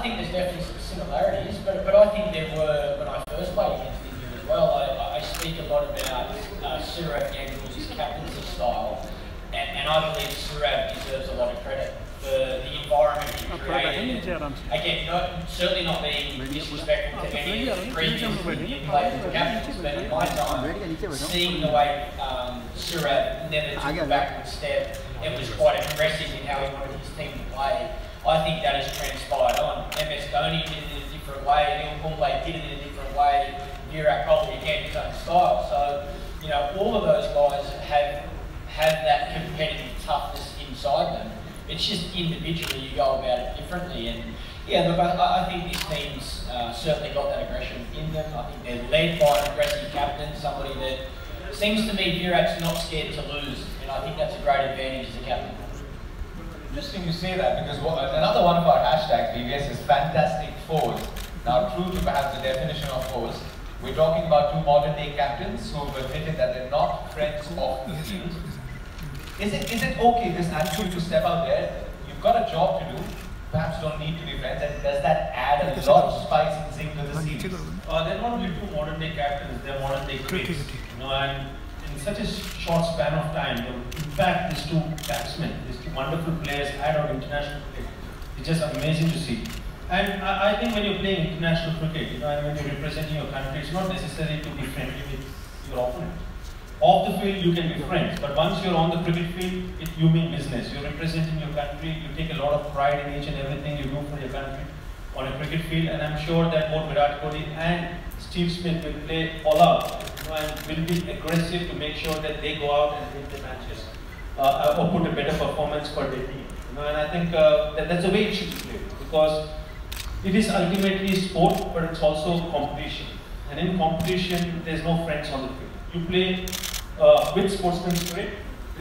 think there's definitely some similarities, but I think there were, when I first played against India as well, I speak a lot about Surab Ganguly's captaincy style, and I believe Surab deserves a lot of credit for the environment he created. And again, certainly not being disrespectful to any of the previous Indian players and captains, but in my time, seeing the way Surab never took a backward step, it was quite aggressive in how he wanted his team to play. I think that has transpired on. MS Dhoni did it in a different way, Anil Kumble did it in a different way, Virat Kohli again his own style. So, you know, all of those guys have that competitive toughness inside them. It's just individually you go about it differently. And yeah, look, I think this team's certainly got that aggression in them. I think they're led by an aggressive captain, somebody that seems to me Virat's not scared to lose, and I think that's a great advantage as a captain. Interesting you say that, because another one of our hashtags, BVS, is fantastic foes. Now, true to perhaps the definition of foes, we're talking about two modern-day captains who have admitted that they're not friends off the field. Is it okay, this attitude, to step out there? You've got a job to do, perhaps don't need to be friends, and does that add a lot of spice and zing to the series? They're not only two modern-day captains, they're modern-day critics. You know, and in such a short span of time, the impact these two batsmen, these two wonderful players had on international cricket, it's just amazing to see. And I think when you're playing international cricket, you know, and when you're representing your country, it's not necessary to be friendly with your opponent. Off the field, you can be friends, but once you're on the cricket field, you mean business. You're representing your country, you take a lot of pride in each and everything you do for your country on a cricket field, and I'm sure that both Virat Kohli and Steve Smith will play all out, you know, and will be aggressive to make sure that they go out and win the matches or put a better performance for their team. You know, and I think that's the way it should be played, because it is ultimately sport, but it's also competition. And in competition, there's no friends on the field. You play with sportsman spirit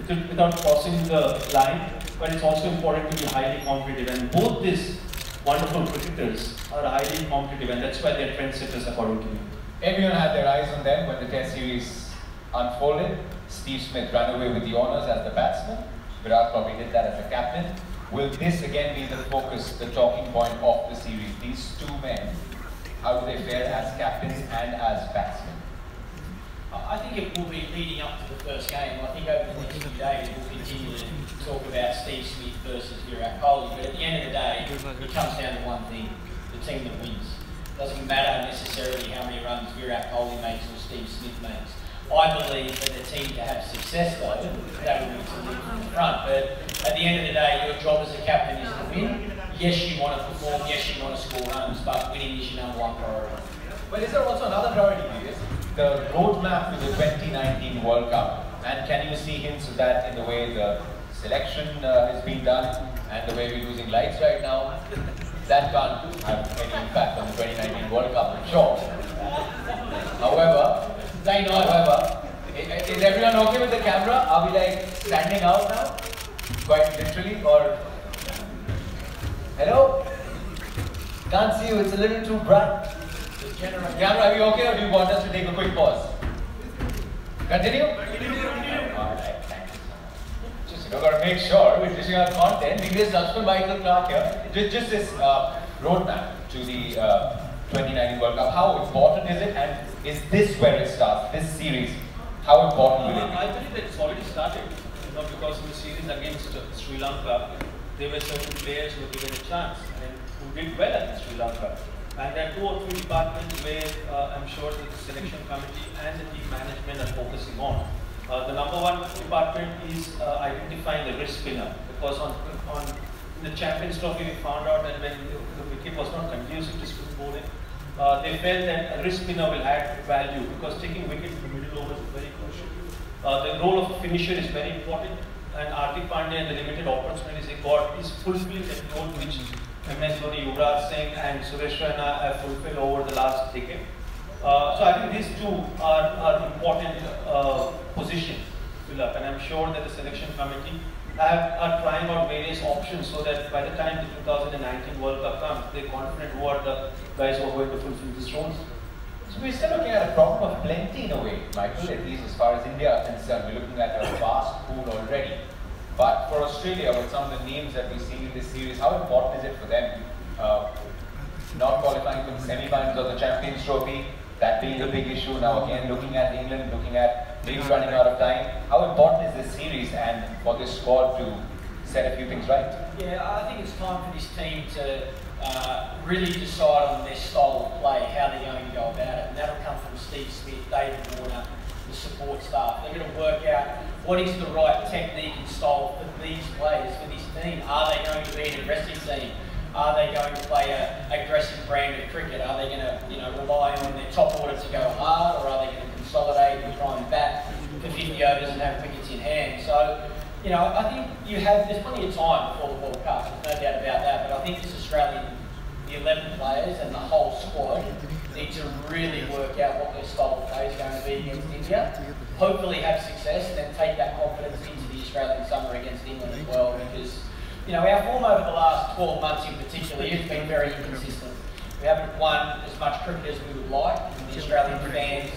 without crossing the line, but it's also important to be highly competitive. And both these wonderful cricketers are highly competitive, and that's why they're trendsetters according to me. Everyone had their eyes on them when the Test series unfolded. Steve Smith ran away with the honours as the batsman. Virat probably did that as a captain. Will this again be the focus, the talking point of the series? These two men, how do they fare as captains and as batsmen? I think it will be leading up to the first game. I think over the next few days we'll continue to talk about Steve Smith versus Virat Kohli, but at the end of the day, it comes down to one thing: the team that wins. It doesn't matter necessarily how many runs Virat Kohli makes or Steve Smith makes. I believe for the team to have success, though, they will need to lead from the front. But at the end of the day, your job as a captain is to win. Yes, you want to perform. Yes, you want to score runs, but winning is your number one priority. But is there also another priority, Vivius? The roadmap to the 2019 World Cup, and can you see hints of that in the way the selection is being done and the way we're using lights right now? That can't have any impact on the 2019 World Cup, I'm sure. However, is everyone okay with the camera? Are we like standing out now? Quite literally, or hello? Can't see you, it's a little too bright. Camera, are you okay, or do you want us to take a quick pause? Continue? Alright, thank you. Just, you've got to make sure we're dishing out content. This is Laxman, Clarke here. Just this roadmap to the 2019 World Cup. How important is it, and is this where it starts, this series? How important will it be? I believe that it's already started, you know, because in the series against Sri Lanka, there were certain players who were given a chance and who did well against Sri Lanka. And there are 2 or 3 departments where I'm sure that the selection committee and the team management are focusing on. The number one department is identifying the wrist spinner, because in the Champions Trophy we found out that when the wicket was not conducive to spin bowling, they felt that a wrist spinner will add value, because taking wicket in the middle overs is very crucial. The role of a finisher is very important, and Hardik Pandya and the limited opportunities he got is fulfilling that role which MS Dhoni, Yuvraj Singh and Suresh Raina have fulfilled over the last decade. So I think these two are important positions to fill up, and I'm sure that the selection committee are trying out various options so that by the time the 2019 World Cup comes, they're confident who are the guys who are going to fulfill these roles. So we're still looking at a problem of plenty in a way, Michael, at least as far as India is concerned. We're looking at a vast pool already. But for Australia, with some of the names that we see in this series, how important is it for them not qualifying for the semi-finals of the Champions Trophy, that being a big issue. Now again, looking at England, looking at maybe running out of time. How important is this series and for this squad to set a few things right? Yeah, I think it's time for this team to really decide on their style of play, how they're going to go about it. And that'll come from Steve Smith, David Warner, the support staff. They're going to work out what is the right technique and style for these players, for this team. Are they going to be an aggressive team? Are they going to play an aggressive brand of cricket? Are they going to, rely on their top order to go hard, or are they going to consolidate and try and bat for 50 overs and have wickets in hand? So, I think there's plenty of time before the World Cup, there's no doubt about that, but I think this Australian, the 11 players and the whole squad need to really work out what their style of play is going to be against India, hopefully have success, and then take that confidence into the Australian summer against England as well, because our form over the last 12 months in particular has been very inconsistent. We haven't won as much cricket as we would like, and the Australian fans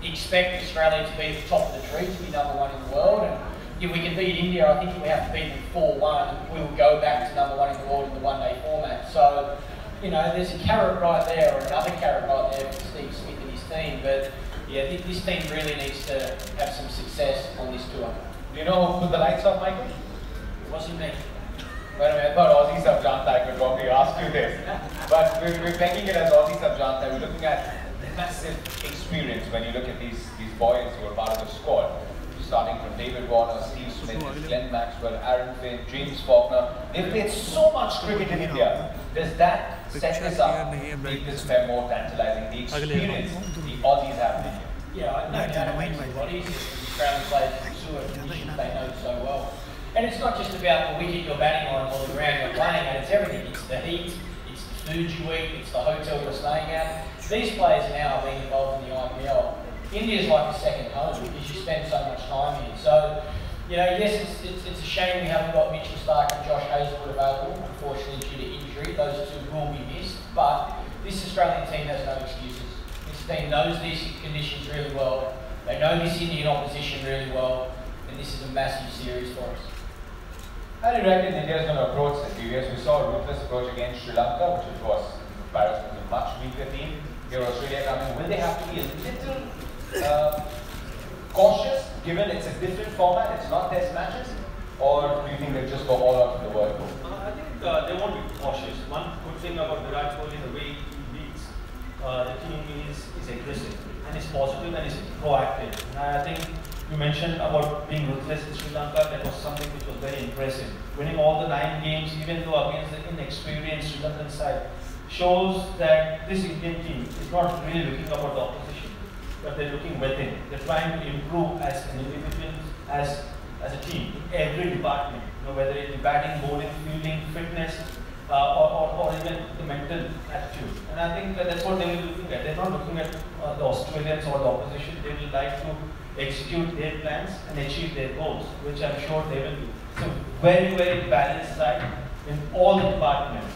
expect Australia to be at the top of the tree, to be #1 in the world, and if we can beat India, I think if we have to beat them 4-1, we will go back to #1 in the world in the one-day format. So, there's a carrot right there, or another carrot right there for Steve Smith and his team, but yeah, this team really needs to have some success on this tour. Do you know who put the lights off, Michael? It wasn't me. Well, I thought Aussie Sub-Janta, I could probably ask you this. But we're pegging it as Aussie Sub-Janta. We're looking at massive experience when you look at these boys who are part of the squad. Starting from David Warner, Steve Smith, Glenn Maxwell, Aaron Finn, James Faulkner. They've played so much cricket in India. Does that set this up, make this fair more tantalizing? The experience the Aussies have in India. Yeah, no doubt it makes everybody easier. The Australian players in conditions they know so well. And it's not just about the wicket you're batting on or the ground you're playing at, it's everything. It's the heat, it's the food you eat, it's the hotel you're staying at. These players now are being involved in the IPL. India's like a second home because you spend so much time here. So, yes, it's a shame we haven't got Mitchell Starc and Josh Hazlewood available, unfortunately due to injury. Those two will be missed. But this Australian team has no excuses. This team knows these conditions really well. They know this Indian opposition really well. And this is a massive series for us. How do you reckon India is going to approach the series? We saw a ruthless approach against Sri Lanka, which of course, in comparison to a much weaker team. Here Australia coming. Will they have to be a little cautious, given it's a different format, it's not test matches, or do you think they'll just go all out to the World Cup? I think they won't be cautious. One good thing about Virat Kohli, the way he leads the team is aggressive, and is positive and is proactive. And I think you mentioned about being ruthless in Sri Lanka, that was something which was very impressive. Winning all the 9 games, even though against the inexperienced Sri Lankan side, shows that this Indian team is not really looking about the opposition, but they're looking within. They're trying to improve as an individual, as a team, in every department. Whether it be batting, bowling, fielding, fitness, or even the mental attitude. And I think that's what they will be looking at. They're not looking at the Australians or the opposition. They will like to execute their plans and achieve their goals, which I'm sure they will do. So very, very balanced side in all the departments.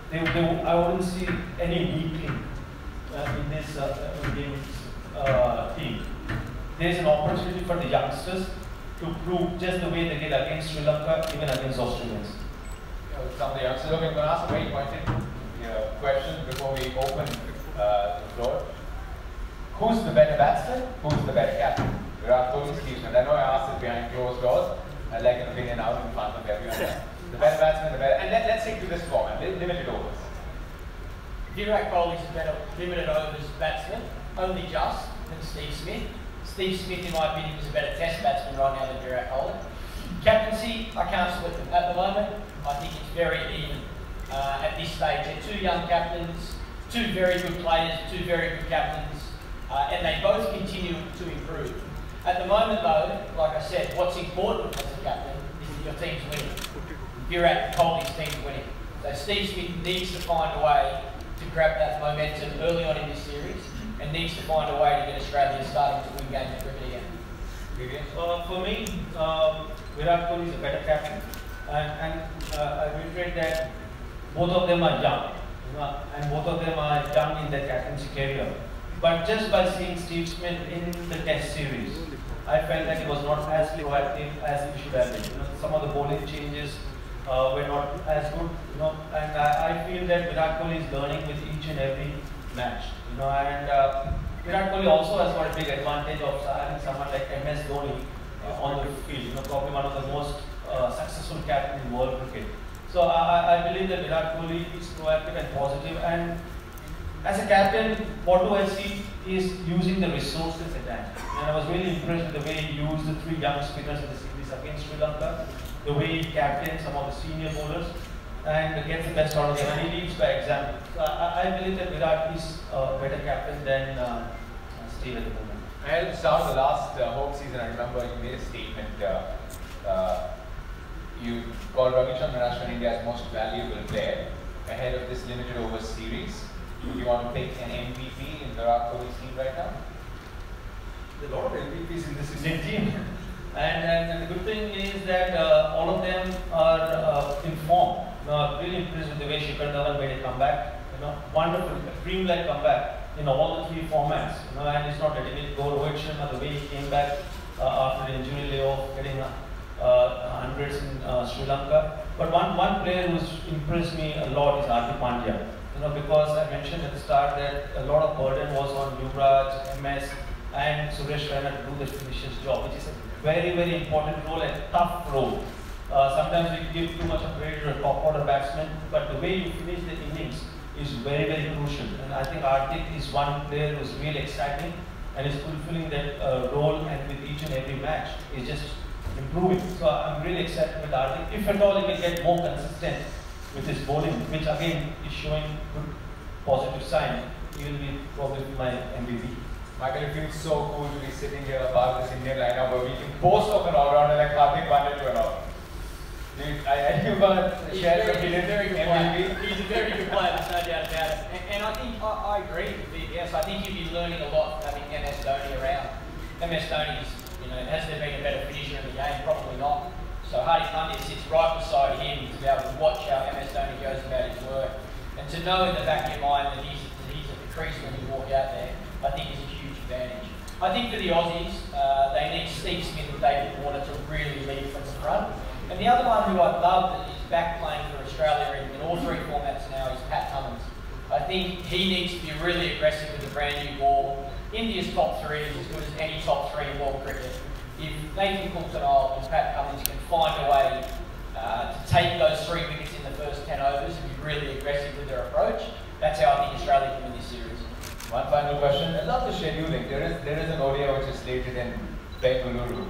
If I wouldn't see any weakling in this team. There's an opportunity for the youngsters to prove just the way they did against Sri Lanka, even against Australians. Some of the youngsters. Okay, I'm going to ask a very pointed question before we open the floor. Who's the better batsman? Who's the better captain? Virat Kohli, Steve Smith. I know I asked it behind closed doors. I'd like an opinion out in front of everyone. The better batsman, the better. And let's stick to this format, limited overs. Virat Kohli's a better limited overs batsman, only just, than Steve Smith. Steve Smith, in my opinion, is a better test batsman right now than Virat Kohli. Captaincy, I can't split them at the moment. I think it's very even at this stage. They're 2 young captains, 2 very good players, 2 very good captains, and they both continue to improve. At the moment though, like I said, what's important as a captain is that your team's winning. Virat Kohli's team's winning. So Steve Smith needs to find a way to grab that momentum early on in this series, and needs to find a way to get Australia starting to win games of cricket again. For me, Virat Kohli is a better captain, and I reiterate that both of them are young, and both of them are young in their captaincy career. But just by seeing Steve Smith in the Test series, I felt that he was not as proactive as he should have been. Some of the bowling changes were not as good, and I feel that Virat Kohli is learning with each and every match, and Virat Kohli also has got a big advantage of having someone like MS Dhoni on the field, probably one of the most successful captain in world cricket. So I believe that Virat Kohli is proactive and positive, and as a captain, what do I see is using the resources at hand. And I was really impressed with the way he used the 3 young spinners in the series against Sri Lanka, the way he captained some of the senior bowlers, and gets the best out of them, and he leads by example. So I believe that Virat is a better captain than Steve at the moment. And at the start of the last home season, I remember you made a statement. You called Ravichandran Ashwin India's most valuable player ahead of this limited over series. Do you want to pick an MVP in Virat Kohli's team right now? There are a lot of MVPs in this Indian team. And the good thing is that all of them are informed. Really impressed with the way Shikhar Dhawan made a comeback. Wonderful, dreamlike comeback in all the 3 formats. And he's not letting it go. Rohit Sharma, the way he came back after the injury layoff, getting hundreds in Sri Lanka. But one player who's impressed me a lot is Hardik Pandya. Because I mentioned at the start that a lot of burden was on Yuvraj, MS, and Suresh Raina to do the finisher's job, which is a very, very important role and tough role. Sometimes we give too much of credit to a top order batsman, but the way you finish the innings is very, very crucial. And I think Hardik is one player who is really exciting and is fulfilling that role, and with each and every match is just improving. So I'm really excited with Hardik. If at all he can get more consistent with his bowling, which again is showing good positive sign, he will be probably my MVP. Michael, it feels so cool to be sitting here about this Indian lineup where we can boast of an all-rounder like Hardik Pandya to an all. Are you going to share some feelings? He's a very good player, there's no doubt about it. And I think I agree with BBS. I think you'll be learning a lot from having MS Dhoni around. MS Dhoni's, has there been a better finisher in the game? Probably not. So Hardik Pandya sits right beside him to be able to watch how MS Dhoni goes about his work, and to know in the back of your mind that he's at the crease when you walk out there, I think is a huge advantage. I think for the Aussies, they need Steve Smith and David Warner to really lead from the front. And the other one who I love that is back playing for Australia in all 3 formats now is Pat Cummins. I think he needs to be really aggressive with a brand new ball. India's top 3 is as good as any top 3 in world cricket. If Nathan Coulter-Nile and Pat Cummins can find a way to take those 3 wickets in the first 10 overs and be really aggressive with their approach, that's how I think Australia can win this series. One final question. I love the scheduling. There is an ODI which is slated in Bengaluru.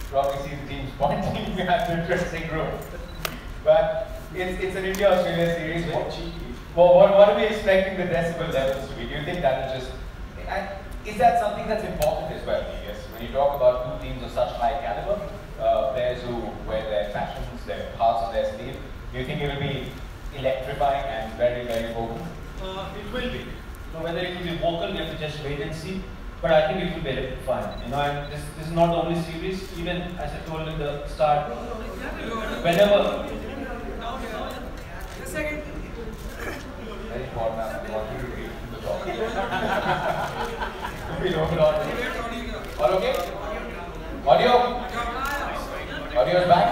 Probably see the teams pointing at the dressing room. But it's an India-Australia series. What are we expecting the decibel levels to be? Do you think that is just... Is that something that's important as well, yes? When you talk about 2 teams of such high caliber, players who wear their fashions, their hearts on their sleeve, do you think it will be electrifying and very, very vocal? It will be. Whether it will be vocal, we have to just wait and see. But I think it will be electrifying. And this is not the only series. Even as I told in the start, whenever. Very important. I want you to read the talk. All okay? Audio? Audio is back?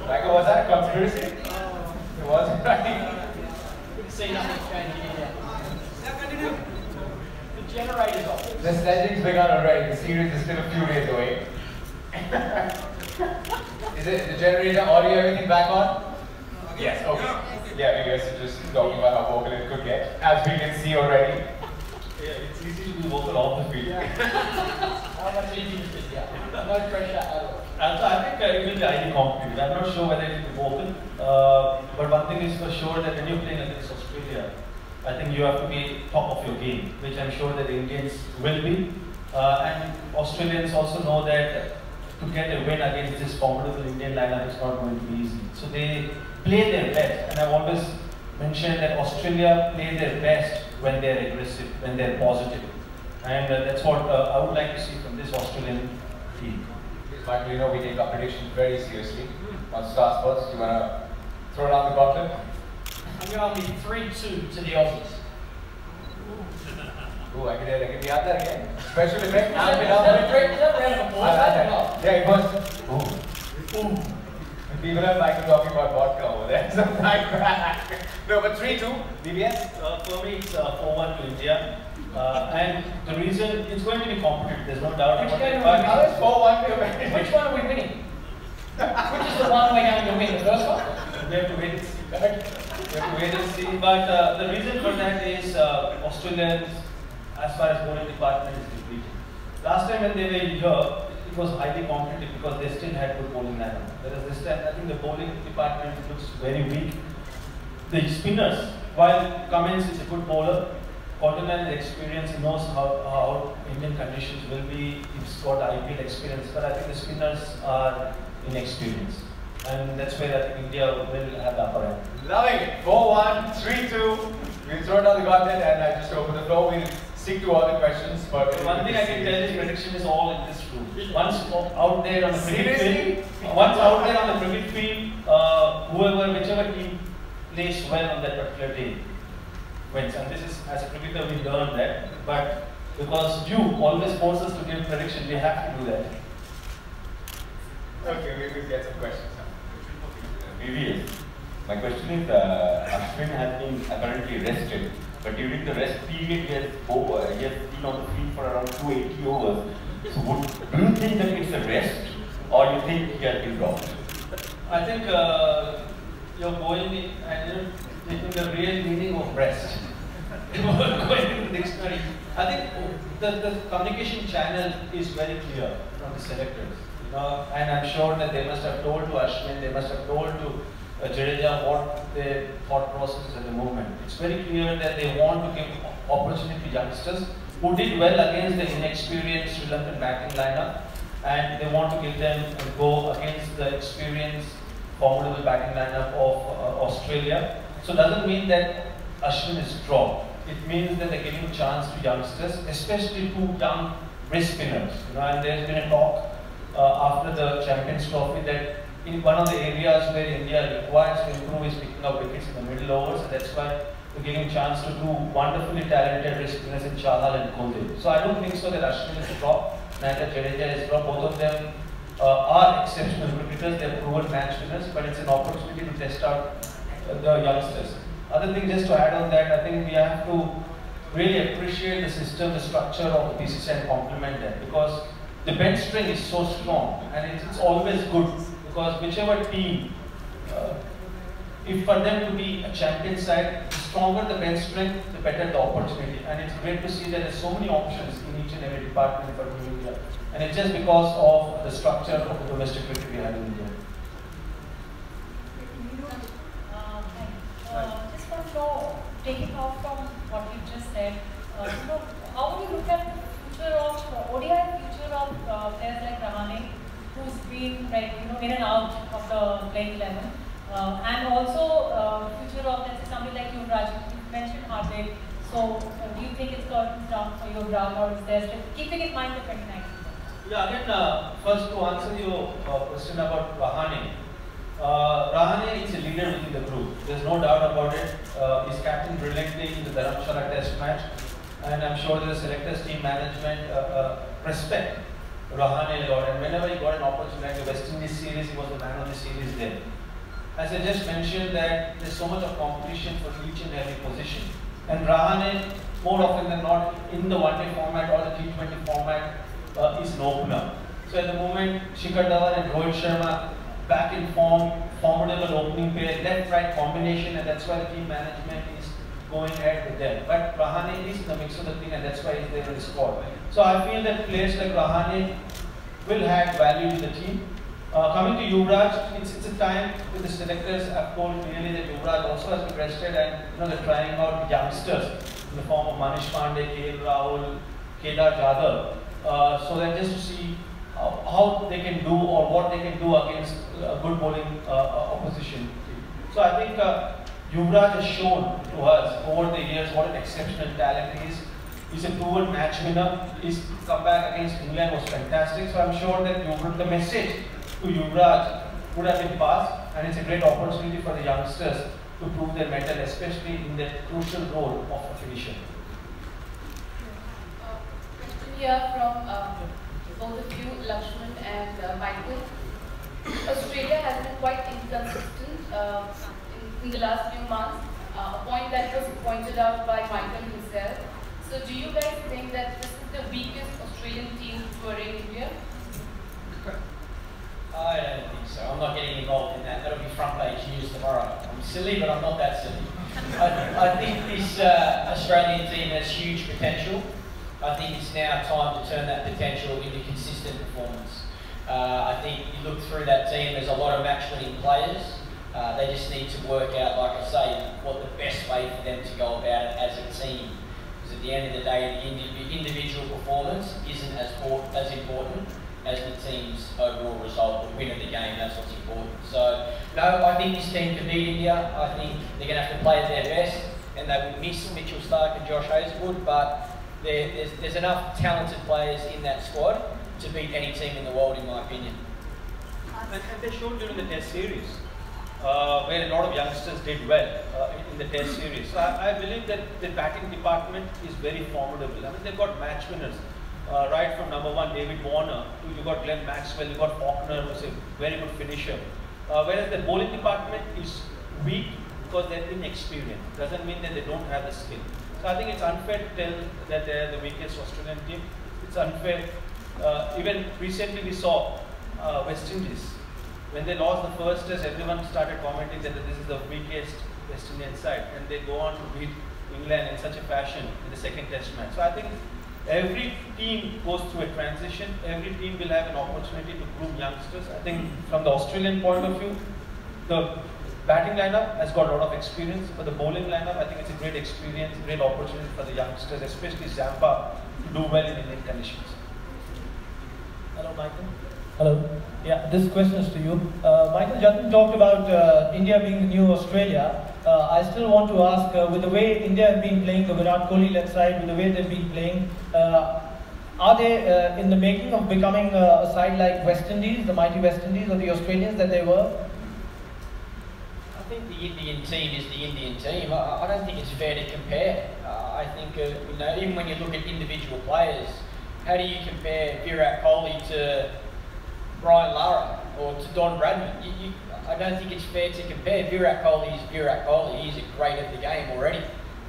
Michael, was that a conspiracy? It wasn't, right? See nothing's changing in there. The generator's off. The sledging's begun already. The series is still a few days away. Is it the generator, audio, everything back on? Yes, okay. Yeah, I guess it's just talking about how vocal it could get, as we can see already. Yeah, it's easy to be vocal off the field. How much easier is it? Yeah. No pressure at all. I think it will be highly competitive. I'm not sure whether it will be vocal, but one thing is for sure that when you're playing against Australia, I think you have to be top of your game, which I'm sure that the Indians will be. And Australians also know that to get a win against this formidable Indian lineup is not going to be easy. So they play their best, and I've always mentioned that Australia play their best when they're aggressive, when they're positive. And that's what I would like to see from this Australian team. Michael, we take our predictions very seriously. On Star Sports, do you want to throw down the gauntlet? I'm going with 3-2 to the Aussies. Ooh, I can add that again. Special effect. Is that round of applause? Yeah, it was. Ooh. People are like talking about vodka over there. So like that. No, but 3-2, BBS? For me, it's 4-1 to India. And the reason, it's going to be competitive, there's no doubt about it. But now it's 4-1. Which one are we winning? Which is the one we're going to win? The first one? We have to wait and see. We have to wait and see. But the reason for that is Australians, as far as bowling department is depleted. Last time when they were here, it was highly competitive because they still had good bowling lineup. Whereas this time, I think the bowling department looks very weak. The spinners, while Cummins is a good bowler, Cottonland experience, he knows how Indian conditions will be. He's got IPL experience, but I think the spinners are inexperienced. And that's where I think India will have the upper hand. Loving it. 4-1, 3-2. We'll throw down the gauntlet and I just open the floor. We'll stick to all the questions. But one thing I can tell you, prediction is all in this room. Once out there on the cricket field, whichever team plays well on that particular day wins. And this is, as a cricketer, we learned that. But because you always force us to give prediction, we have to do that. Okay, maybe we'll get some questions now. BVS. My question is, Ashwin has been apparently rested, but during the rest period, he has been on the field for around 280 overs. So, do you think that it's a rest, or you think he has been dropped? I think you're going in and taking the real meaning of rest. Going in the dictionary. I think the communication channel is very clear from the selectors. And I'm sure that they must have told to Ashwin, they must have told to Jadeja what their thought process is at the moment. It's very clear that they want to give opportunity to youngsters who did well against the inexperienced Sri Lankan batting lineup, and they want to give them a go against the experienced, formidable batting lineup of Australia. So it doesn't mean that Ashwin is dropped. It means that they're giving a chance to youngsters, especially to young wrist spinners. And there's been a talk after the Champions Trophy that in one of the areas where India requires to improve is picking up wickets in the middle overs, and that's why we're giving a chance to two wonderfully talented wrist spinners in Chahal and Kuldeep. So I don't think so that Ashwin is dropped, neither Jadeja is dropped. Both of them are exceptional cricketers, they're proven match winners, but it's an opportunity to test out the youngsters. Other thing, just to add on that, I think we have to really appreciate the system, the structure of the BCCI and complement that, because the bench strength is so strong, and it's always good, because whichever team, if for them to be a champion side, the stronger the bench strength, the better the opportunity. And it's great to see that there's so many options in each and every department for India. And it's just because of the structure of the domestic cricket we have in India. Just want to know, taking off from what you just said, how would you look at the future of ODI, future of players like Rahane, who's been in and out of the playing 11, and also future of, let's say, somebody like Yuvraj. You mentioned Hardik. So do you think it's curtains down for Yuvraj, or is there still keeping in mind the 2019? Yeah, again, first to answer your question about Rahane. Rahane is a leader within the group. There's no doubt about it. He's captained brilliantly in the Dharamshala Test match, and I'm sure the selectors, team management respect Rahane a lot. And whenever he got an opportunity, like the West Indies series, he was the man of the series there. As I just mentioned, that there's so much of competition for each and every position, and Rahane, more often than not, in the one-day format or the T20 format, is an opener. So at the moment, Shikhar Dhawan and Rohit Sharma back in form, formidable opening pair, left-right combination, and that's why the team management is going ahead with them. But Rahane is in the mix of the thing, and that's why he's there in the squad. So I feel that players like Rahane will add value to the team. Coming to Yuvraj, it's a time with the selectors have told clearly that Yuvraj also has been rested, and they're trying out youngsters in the form of Manish Pandey, KL Rahul, Kedar Jadhav. So that just to see how they can do or what they can do against a good bowling opposition. So I think Yuvraj has shown to us over the years what an exceptional talent he is. He's a proven match winner. His comeback against England was fantastic. So I'm sure that the message to Yuvraj would have been passed, and it's a great opportunity for the youngsters to prove their mettle, especially in that crucial role of a finisher. Question here from both of you, Laxman and Michael. Australia has been quite inconsistent in the last few months, a point that was pointed out by Michael himself. So do you guys think that this is the weakest Australian team touring India? I don't think so. I'm not getting involved in that. That'll be front page news tomorrow. I'm silly, but I'm not that silly. I think this Australian team has huge potential. I think it's now time to turn that potential into consistent performance. I think you look through that team, there's a lot of match-winning players. They just need to work out, like I say, what the best way for them to go about it as a team. Because at the end of the day, the individual performance isn't as important as the team's overall result, the win of the game. That's what's important. So, no, I think this team can beat India. I think they're going to have to play at their best, and they will miss Mitchell Starc and Josh Hazlewood, but there's enough talented players in that squad to beat any team in the world, in my opinion. And they showed during the Test series, where a lot of youngsters did well in the Test series. So I believe that the batting department is very formidable. I mean, they've got match winners, right from #1 David Warner to you got Glenn Maxwell, you got Faulkner, who's a very good finisher. Whereas the bowling department is weak because they're inexperienced. Doesn't mean that they don't have the skill. So I think it's unfair to tell that they're the weakest Australian team. It's unfair. Even recently we saw West Indies. When they lost the first test, everyone started commenting that this is the weakest West Indian side, and they go on to beat England in such a fashion in the second test match. So I think every team goes through a transition. Every team will have an opportunity to groom youngsters. I think from the Australian point of view, the batting lineup has got a lot of experience. For the bowling lineup, I think it's a great experience, great opportunity for the youngsters, especially Zampa, to do well in Indian conditions. Hello, Michael. Hello. Yeah, this question is to you. Michael, Jatin talked about India being the new Australia. I still want to ask, with the way India have been playing, the Virat Kohli-led side, with the way they've been playing, are they in the making of becoming a side like West Indies, the mighty West Indies, or the Australians that they were? I think the Indian team is the Indian team. I don't think it's fair to compare. I think, even when you look at individual players, how do you compare Virat Kohli to Brian Lara or to Don Bradman? I don't think it's fair to compare. Virat Kohli is Virat Kohli. He's a great at the game already.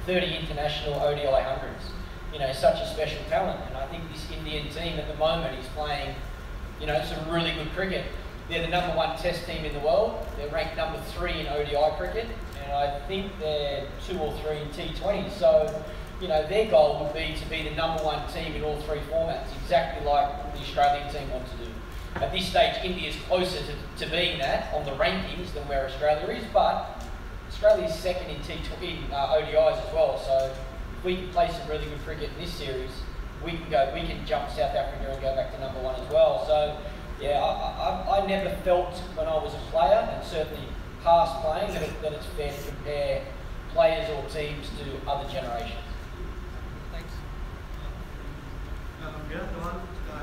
30 international ODI hundreds. Such a special talent. And I think this Indian team at the moment is playing, some really good cricket. They're the #1 test team in the world. They're ranked #3 in ODI cricket. And I think they're 2 or 3 in T20. So, their goal would be to be the #1 team in all 3 formats, exactly like the Australian team want to do. At this stage, India is closer to being that on the rankings than where Australia is, but Australia is second in ODIs as well. So if we can play some really good cricket in this series, we can jump South Africa and go back to #1 as well. So yeah, I never felt when I was a player, and certainly past playing, that it's fair to compare players or teams to other generations. Thanks. मेरा सवाल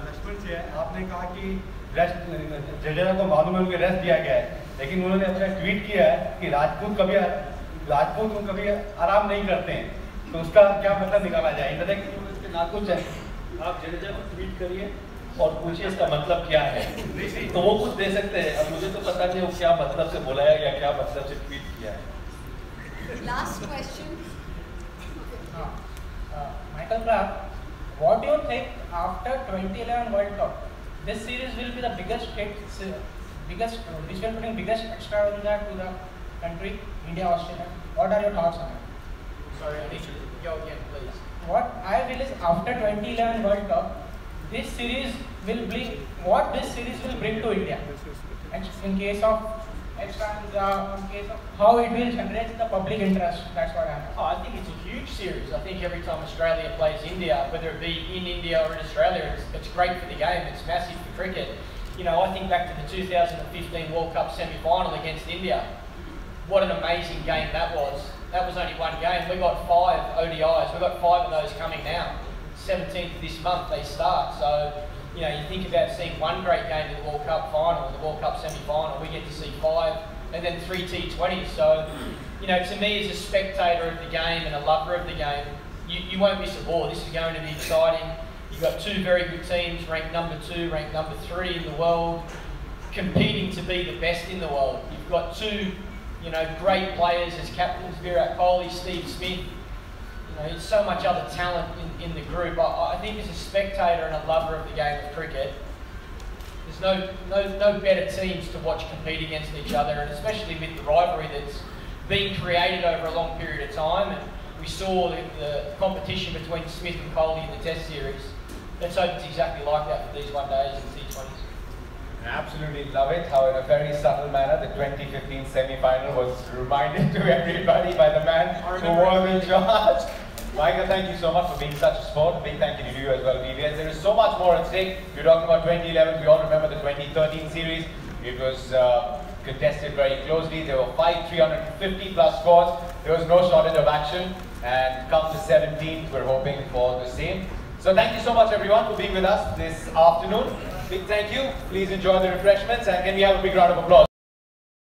लक्ष्मण से है। आपने कहा कि जडेजा को मालूम है उनको रेस्ट दिया गया है, लेकिन उन्होंने अपना ट्वीट किया है कि राजपूत को कभी आराम नहीं करते हैं, तो उसका क्या मतलब निकाला जाए? इसके नाखुश है। आप जडेजा को ट्वीट करिए और पूछिए इसका मतलब क्या है, तो वो कुछ दे सकते हैं। अब मुझे तो पता नहीं वो क्या मतलब से बोला है या क्या मतलब से ट्वीट किया है। Last question. Michael Clarke, what do you think after 2011 World Cup? This series will be the biggest hit, which will bring biggest extravaganza to the country, India, Australia. What are your thoughts on it? Sorry, I need you to go again, please. What I feel is after 2011 World Cup, this series will bring what this series will bring to India. In case of extravaganza, in case of how it will generate the public interest. That's what I I think it's a huge series. I think every time Australia plays India, whether it be in India or in Australia, it's great for the game. It's massive for cricket. I think back to the 2015 World Cup semi-final against India. What an amazing game that was. That was only one game. We got 5 ODIs. We've got 5 of those coming now. 17th of this month they start. So, you think about seeing one great game in the World Cup final, the World Cup semi-final. We get to see 5 and then 3 T20s. So, to me as a spectator of the game and a lover of the game, you won't miss a ball. This is going to be exciting. You've got 2 very good teams, ranked #2, ranked #3 in the world, competing to be the best in the world. You've got two, you know, great players as captains, Virat Kohli, Steve Smith. You know, there's so much other talent in the group. I think as a spectator and a lover of the game of cricket, there's no better teams to watch compete against each other, and especially with the rivalry that's been created over a long period of time. And we saw the competition between Smith and Kohli in the Test series. Let's hope it's exactly like that for these one days and T20s. Absolutely love it, how in a very subtle manner the 2015 semi-final was reminded to everybody by the man who was in charge. Michael, thank you so much for being such a sport. A big thank you to you as well, VVS. There is so much more at stake. You're talking about 2011, we all remember the 2013 series. It was contested very closely. There were 350 plus scores. There was no shortage of action. And come to 17th, we're hoping for the same. So thank you so much everyone for being with us this afternoon. Big thank you. Please enjoy the refreshments, and can we have a big round of applause?